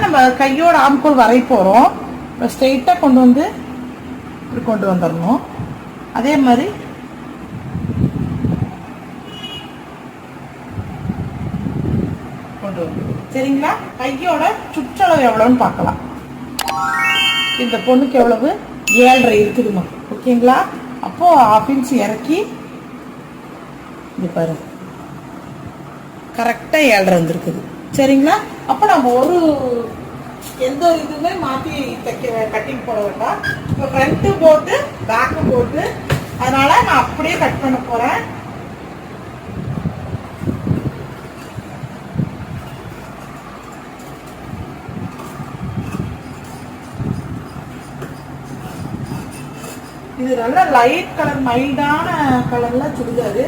நம்ம கையோட ஆம்கோல் வரைய போகிறோம். இப்போ ஸ்ட்ரெயிட்டாக கொண்டு வந்து இப்படி கொண்டு வந்துடணும். அதே மாதிரி கொண்டு வந்து சரிங்களா. கையோட சுற்றளவு எவ்வளோன்னு பார்க்கலாம். இந்த பொண்ணுக்கு எவ்வளவு 7.5 இருக்குதுமா. ஓகேங்களா. அப்போ 1/2 இன்ச் இறக்கி இது பாரு கரெக்டாக 7.5 வந்துருக்குது. சரிங்களா. அப்போ நம்ம எந்த இதுவுமே மாற்றி கட்டிங் போட வேண்டாம். இப்போ ஃப்ரண்ட்டு போட்டு பேக்கு போட்டு அதனால நான் அப்படியே கட் பண்ண போகிறேன். இது நல்ல லைட் கலர் மைல்டான கலர்ல சுடிதாரு.